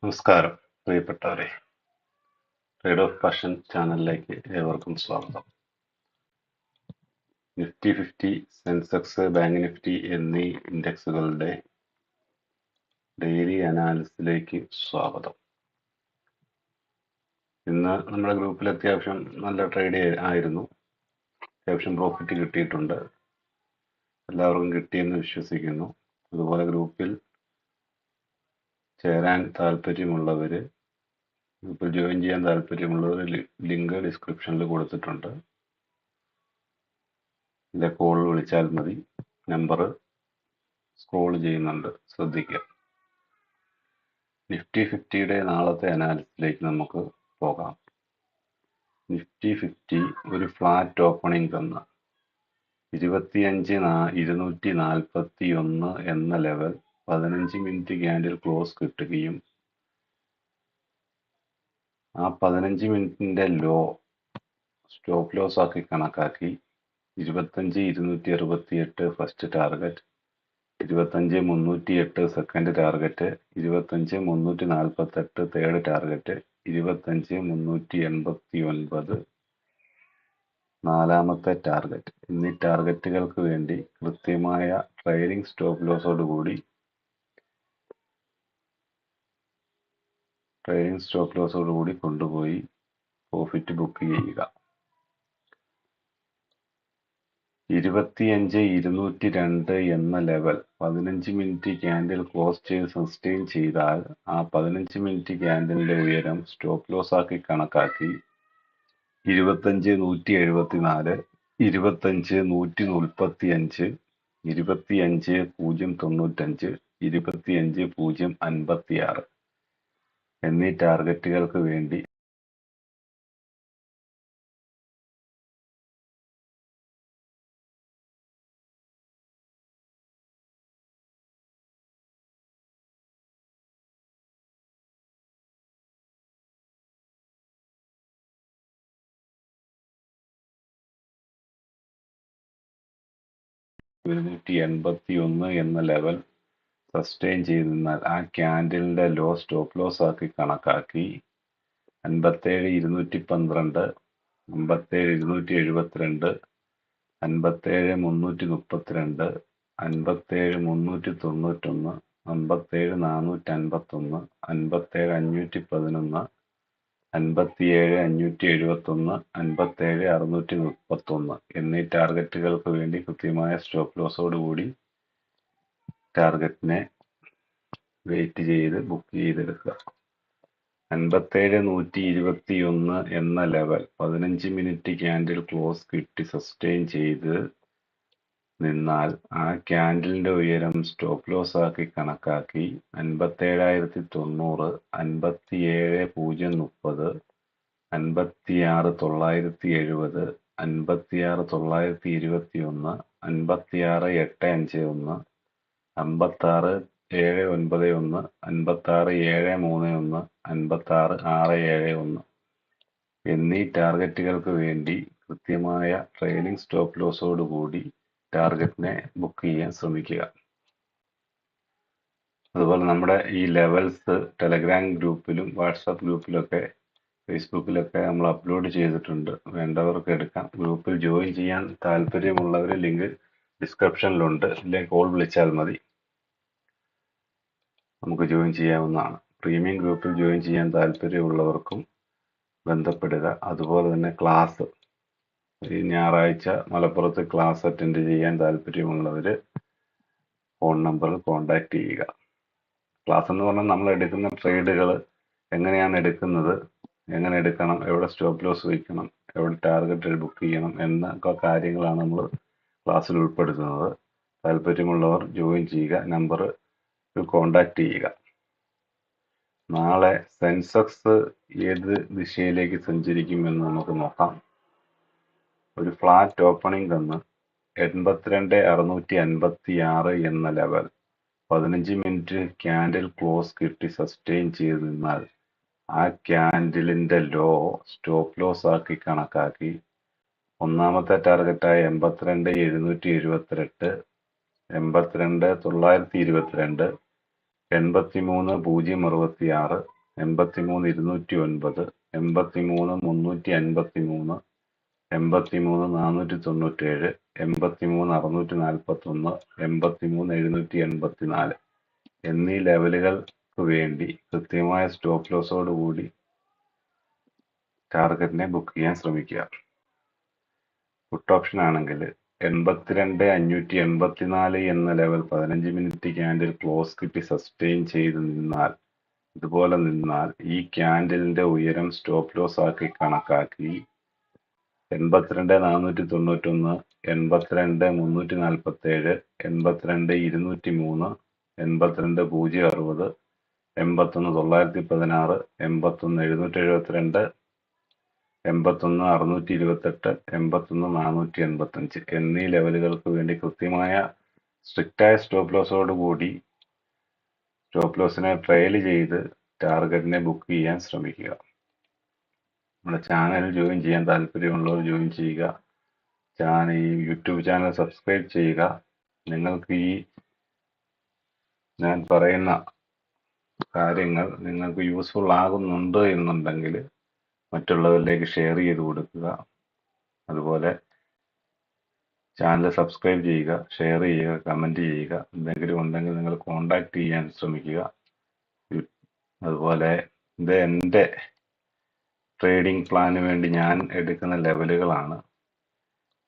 നമസ്കാരം പ്രിയപ്പെട്ടവരെ, trade off passion ചാനലിലേക്ക് ഏവർക്കും സ്വാഗതം. നിഫ്റ്റി 50, സെൻസെക്സ്, ബാങ്ക് നിഫ്റ്റി എന്നീ ഇൻഡെക്സുകളുടെ ഡെയിലി അനാലിസിസിലേക്ക് സ്വാഗതം. ഇന്ന് നമ്മുടെ ഗ്രൂപ്പിൽ അത്യാവശ്യം നല്ല ട്രേഡ് ആയിരുന്നു. അത്യാവശ്യം പ്രോഫിറ്റ് കിട്ടിയിട്ടുണ്ട്. എല്ലാവർക്കും കിട്ടിയെന്ന് വിശ്വസിക്കുന്നു. അതുപോലെ ഗ്രൂപ്പിൽ ചേരാൻ താല്പര്യമുള്ളവർ, ഗ്രൂപ്പിൽ ജോയിൻ ചെയ്യാൻ താല്പര്യമുള്ളവർ ലിങ്ക് ഡിസ്ക്രിപ്ഷനിൽ കൊടുത്തിട്ടുണ്ട്. ഇതിലെ കോൾ വിളിച്ചാൽ മതി. നമ്പർ സ്ക്രോൾ ചെയ്യുന്നുണ്ട്, ശ്രദ്ധിക്കുക. നിഫ്റ്റി 50യുടെ നാളത്തെ അനാലിസിസിലേക്ക് നമുക്ക് പോകാം. നിഫ്റ്റി 50 ഒരു ഫ്ലാറ്റ് ഓപ്പണിംഗ് തന്ന 25,241 എന്ന ലെവൽ 15 മിനിറ്റ് ക്യാൻഡിൽ ക്ലോസ് കിട്ടുകയും ആ 15 മിനിറ്റിന്റെ ലോ സ്റ്റോപ്പ് ലോസ് ആക്കി കണക്കാക്കി 25,268 first target, 25,308 second target, 25,348 third target, 25,389 നാലാമത്തെ ടാർഗറ്റ് എന്നീ ടാർഗറ്റുകൾക്ക് വേണ്ടി കൃത്യമായ ട്രെയിലിംഗ് സ്റ്റോപ്പ് ലോസോടുകൂടി കൊണ്ടുപോയി പ്രോഫിറ്റ് ബുക്ക് ചെയ്യുക. 25,202 എന്ന ലെവൽ 15 മിനിറ്റ് ക്യാൻഡിൽ ക്ലോസ് ചെയ്ത് സസ്റ്റെയിൻ ചെയ്താൽ ആ 15 മിനിറ്റ് ക്യാൻഡിലിന്റെ ഉയരം സ്റ്റോപ്പ് ലോസ് ആക്കി കണക്കാക്കി 25,174, 25,145, 25,095, 25,056 എന്നീ ടാർഗറ്റുകൾക്ക് വേണ്ടി $281 എന്ന ലെവൽ സസ്റ്റെയിൻ ചെയ്ത് നിന്നാൽ ആ ക്യാൻഡിലിന്റെ ലോ സ്റ്റോപ്പ് ലോസ് ആക്കി കണക്കാക്കി 57,212, 57,272, 57,332, 57,391, 57,451, 57,511, 57,571, 57,631 എന്നീ ടാർഗറ്റുകൾക്ക് വേണ്ടി കൃത്യമായ സ്റ്റോപ്പ് ലോസോടുകൂടി ടാർഗറ്റിനെ വെയിറ്റ് ചെയ്ത് ബുക്ക് ചെയ്തെടുക്കുക. 57,121 എന്ന ലെവൽ 15 മിനിറ്റ് ക്യാൻഡിൽ ക്ലോസ് കിട്ടി സസ്റ്റെയിൻ ചെയ്ത് നിന്നാൽ ആ ക്യാൻഡിലിന്റെ ഉയരം സ്റ്റോപ്പ് ലോസ് ആക്കി കണക്കാക്കി 57,090, 57,030, 56,970, 56,921, 56,851, 56,791, 56,731, 56,671 എന്നീ ടാർഗറ്റുകൾക്ക് വേണ്ടി കൃത്യമായ ട്രെയിലിംഗ് സ്റ്റോപ്പ് ലോസോടുകൂടി ടാർഗറ്റിനെ ബുക്ക് ചെയ്യാൻ ശ്രമിക്കുക. അതുപോലെ നമ്മുടെ ഈ ലെവൽസ് ടെലഗ്രാം ഗ്രൂപ്പിലും വാട്സാപ്പ് ഗ്രൂപ്പിലൊക്കെ ഫേസ്ബുക്കിലൊക്കെ നമ്മൾ അപ്ലോഡ് ചെയ്തിട്ടുണ്ട്. വേണ്ടവർക്ക് എടുക്കാം. ഗ്രൂപ്പിൽ ജോയിൻ ചെയ്യാൻ താല്പര്യമുള്ളവർ ലിങ്ക് ഡിസ്ക്രിപ്ഷനിലുണ്ട്. ഇല്ലെങ്കിൽ കോൾ വിളിച്ചാൽ മതി, നമുക്ക് ജോയിൻ ചെയ്യാവുന്നതാണ്. പ്രീമിയം ഗ്രൂപ്പിൽ ജോയിൻ ചെയ്യാൻ താല്പര്യമുള്ളവർക്കും ബന്ധപ്പെടുക. അതുപോലെ തന്നെ ക്ലാസ് ഈ ഞായറാഴ്ച മലപ്പുറത്ത് ക്ലാസ് അറ്റൻഡ് ചെയ്യാൻ താല്പര്യമുള്ളവർ ഫോൺ നമ്പറിൽ കോൺടാക്ട് ചെയ്യുക. ക്ലാസ് എന്ന് പറഞ്ഞാൽ നമ്മൾ എടുക്കുന്ന ട്രേഡുകൾ എങ്ങനെയാണ് എടുക്കുന്നത്, എങ്ങനെ എടുക്കണം, എവിടെ സ്റ്റോപ്പ് ലോസ് വയ്ക്കണം, എവിടെ ടാർഗറ്റ് ബുക്ക് ചെയ്യണം എന്നൊക്കെ കാര്യങ്ങളാണ് നമ്മൾ ക്ലാസ്സിൽ ഉൾപ്പെടുത്തുന്നത്. താല്പര്യമുള്ളവർ ജോയിൻ ചെയ്യുക. നമ്പർ കോൺടാക്ട് ചെയ്യുക. നാളെ സെൻസെക്സ് ഏത് ദിശയിലേക്ക് സഞ്ചരിക്കുമെന്ന് നമുക്ക് നോക്കാം. ഒരു ഫ്ലാറ്റ് ഓപ്പണിംഗ് തന്ന് 82,656 എന്ന ലെവൽ 15 മിനിറ്റ് ക്യാൻഡിൽ ക്ലോസ് കിട്ടി സസ്റ്റെയിൻ ചെയ്ത് നിന്നാൽ ആ ക്യാൻഡിലിന്റെ ലോ സ്റ്റോപ്പ് ലോസ് ആക്കി കണക്കാക്കി ഒന്നാമത്തെ ടാർഗറ്റായ 82,778, 82,922, 83,066, 83,209, 83,353, 83,497, 83,641, 83,784 എന്നീ ലെവലുകൾക്ക് വേണ്ടി കൃത്യമായ സ്റ്റോപ്പ് ലോസോട് കൂടി ടാർഗറ്റിനെ ബുക്ക് ചെയ്യാൻ ശ്രമിക്കുക. പുട്ട് ഓപ്ഷൻ ആണെങ്കിൽ 82,584 എന്ന ലെവൽ 15 മിനിറ്റ് ക്യാൻഡിൽ ക്ലോസ് കിട്ടി സസ്റ്റെയിൻ ചെയ്ത് നിന്നാൽ, ഇതുപോലെ നിന്നാൽ ഈ ക്യാൻഡിലിന്റെ ഉയരം സ്റ്റോപ്പ് ലോസ് ആക്കി കണക്കാക്കി 82,491, 82,347, 82,203, 82,060, 81,916, 81,772, 81,628, 81,485 എന്നീ ലെവലുകൾക്ക് വേണ്ടി കൃത്യമായ സ്ട്രിക്റ്റായ സ്റ്റോപ്പ് ലോസോട് കൂടി സ്റ്റോപ്പ് ലോസിനെ ട്രയൽ ചെയ്ത് ടാർഗറ്റിനെ ബുക്ക് ചെയ്യാൻ ശ്രമിക്കുക. നമ്മുടെ ചാനൽ ജോയിൻ ചെയ്യാൻ താല്പര്യമുള്ളവർ ജോയിൻ ചെയ്യുക. ഈ യൂട്യൂബ് ചാനൽ സബ്സ്ക്രൈബ് ചെയ്യുക. നിങ്ങൾക്ക് ഈ ഞാൻ പറയുന്ന കാര്യങ്ങൾ നിങ്ങൾക്ക് യൂസ്ഫുൾ ആകുന്നുണ്ട് എന്നുണ്ടെങ്കിൽ മറ്റുള്ളവരിലേക്ക് ഷെയർ ചെയ്ത് കൊടുക്കുക. അതുപോലെ ചാനൽ സബ്സ്ക്രൈബ് ചെയ്യുക, ഷെയർ ചെയ്യുക, കമൻറ്റ് ചെയ്യുക. എന്തെങ്കിലും ഉണ്ടെങ്കിൽ നിങ്ങൾ കോൺടാക്ട് ചെയ്യാൻ ശ്രമിക്കുക. അതുപോലെ ഇത് എൻ്റെ ട്രേഡിംഗ് പ്ലാന് വേണ്ടി ഞാൻ എടുക്കുന്ന ലെവലുകളാണ്.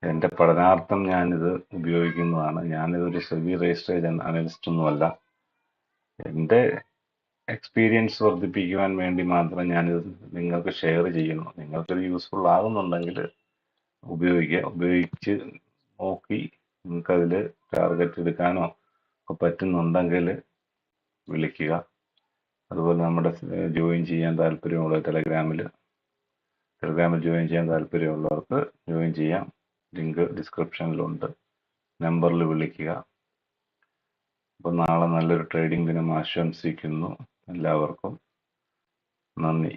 എൻ്റെ പഠനാർത്ഥം ഞാനിത് ഉപയോഗിക്കുന്നതാണ്. ഞാനിതൊരു സെബി രജിസ്ട്രേഡ് അനലിസ്റ്റ് ഒന്നുമല്ല. എൻ്റെ എക്സ്പീരിയൻസ് വർദ്ധിപ്പിക്കുവാൻ വേണ്ടി മാത്രം ഞാനിത് നിങ്ങൾക്ക് ഷെയർ ചെയ്യുന്നു. നിങ്ങൾക്കിത് യൂസ്ഫുൾ ആകുന്നുണ്ടെങ്കിൽ ഉപയോഗിച്ച് നോക്കി നിങ്ങൾക്കതിൽ ടാർഗറ്റ് എടുക്കാനോ ഒക്കെ പറ്റുന്നുണ്ടെങ്കിൽ വിളിക്കുക. അതുപോലെ നമ്മുടെ ജോയിൻ ചെയ്യാൻ താല്പര്യമുള്ള ടെലഗ്രാമിൽ ജോയിൻ ചെയ്യാൻ താല്പര്യമുള്ളവർക്ക് ജോയിൻ ചെയ്യാം. ലിങ്ക് ഡിസ്ക്രിപ്ഷനിലുണ്ട്. നമ്പറിൽ വിളിക്കുക. അപ്പോൾ നാളെ നല്ലൊരു ട്രേഡിംഗ് ദിനം ആശംസിക്കുന്നു. എല്ലാവർക്കും നന്ദി.